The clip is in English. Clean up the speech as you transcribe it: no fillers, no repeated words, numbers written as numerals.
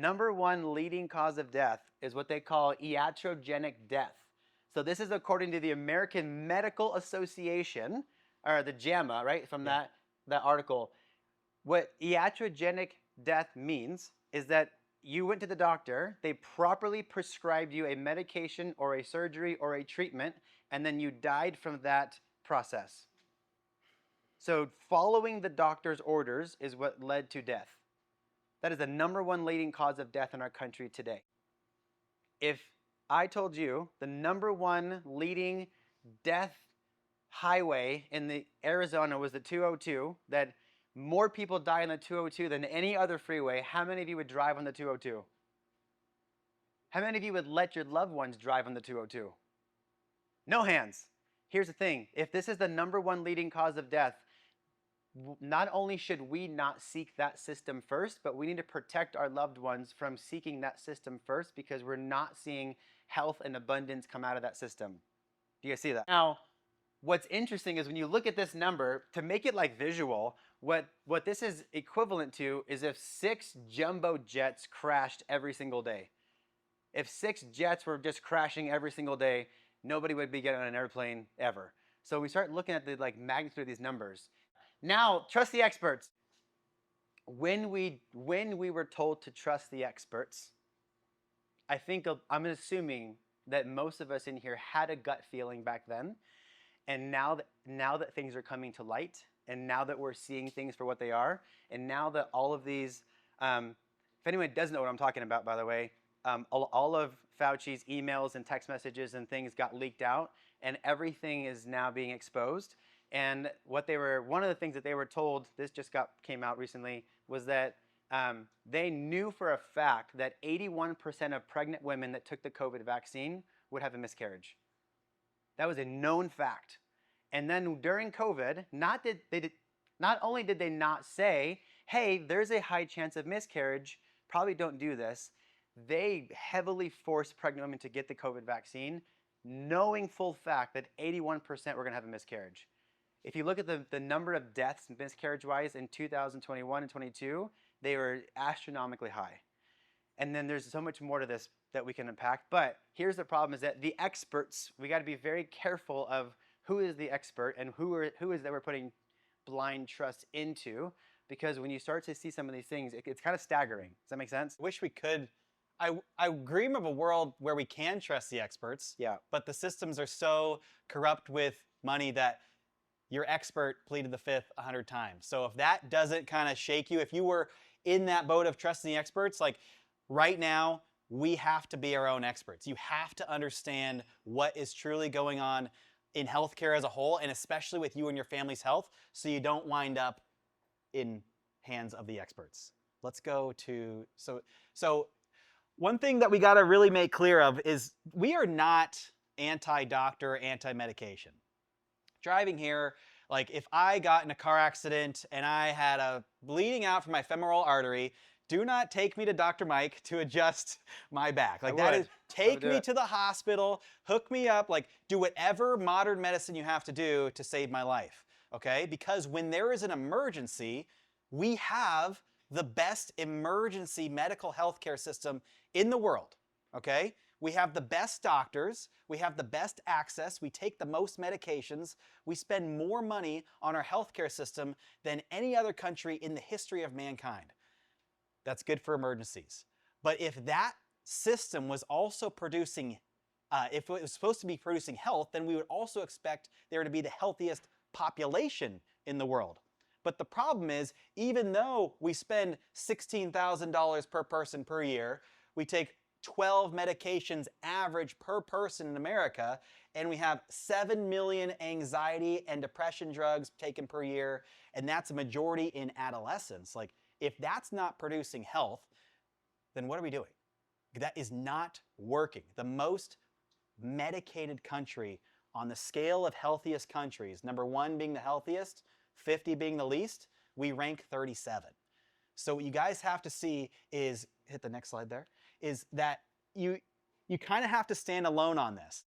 number one leading cause of death is what they call iatrogenic death. So this is according to the American Medical Association, or the JAMA, right, from Yeah. that article. What iatrogenic death means is that you went to the doctor, they properly prescribed you a medication or a surgery or a treatment, and then you died from that process. So following the doctor's orders is what led to death. That is the number one leading cause of death in our country today. If I told you the number one leading death highway in the Arizona was the 202, that more people die on the 202 than any other freeway, how many of you would drive on the 202? How many of you would let your loved ones drive on the 202? No hands. Here's the thing. If this is the number one leading cause of death, not only should we not seek that system first, but we need to protect our loved ones from seeking that system first, because we're not seeing health and abundance come out of that system. Do you guys see that? Now, what's interesting is when you look at this number, to make it like visual, what this is equivalent to is if 6 jumbo jets crashed every single day. If 6 jets were just crashing every single day, nobody would be getting on an airplane ever. So we start looking at the magnitude of these numbers. Now, trust the experts. When we were told to trust the experts, I think I'm assuming that most of us in here had a gut feeling back then, and now that things are coming to light, and now that we're seeing things for what they are, and now that all of these, if anyone doesn't know what I'm talking about, by the way, all of Fauci's emails and text messages and things got leaked out, and everything is now being exposed. And one of the things that they were told, this just came out recently, was that they knew for a fact that 81% of pregnant women that took the COVID vaccine would have a miscarriage. That was a known fact. And then during COVID, not only did they not say, hey, there's a high chance of miscarriage, probably don't do this, they heavily forced pregnant women to get the COVID vaccine, knowing full fact that 81% were going to have a miscarriage. If you look at the number of deaths miscarriage-wise in 2021 and 22, they were astronomically high. And then there's so much more to this that we can unpack. But here's the problem, is that the experts, we got to be very careful of who is the expert and who is that we're putting blind trust into. Because when you start to see some of these things, it's kind of staggering. Does that make sense? I wish we could. I dream of a world where we can trust the experts. Yeah. But the systems are so corrupt with money that your expert pleaded the fifth 100 times. So if that doesn't kind of shake you, if you were in that boat of trusting the experts, like right now, we have to be our own experts. You have to understand what is truly going on in healthcare as a whole, and especially with you and your family's health, so you don't wind up in hands of the experts. Let's go to, so one thing that we got to really make clear of is we are not anti-doctor, anti-medication. Driving here, like if I got in a car accident and I had a bleeding out from my femoral artery, do not take me to Dr. Mike to adjust my back. Like that is, take me to the hospital, hook me up, like do whatever modern medicine you have to do to save my life, okay? Because when there is an emergency, we have the best emergency medical healthcare system in the world, okay? We have the best doctors, we have the best access, we take the most medications, we spend more money on our healthcare system than any other country in the history of mankind. That's good for emergencies. But if that system was also producing, if it was supposed to be producing health, then we would also expect there to be the healthiest population in the world. But the problem is, even though we spend $16,000 per person per year, we take 12 medications average per person in America, and we have 7 million anxiety and depression drugs taken per year, and that's a majority in adolescents. Like, if that's not producing health, then what are we doing? That is not working. The most medicated country on the scale of healthiest countries, number 1 being the healthiest, 50 being the least, we rank 37. So what you guys have to see is, hit the next slide there, is that you kind of have to stand alone on this.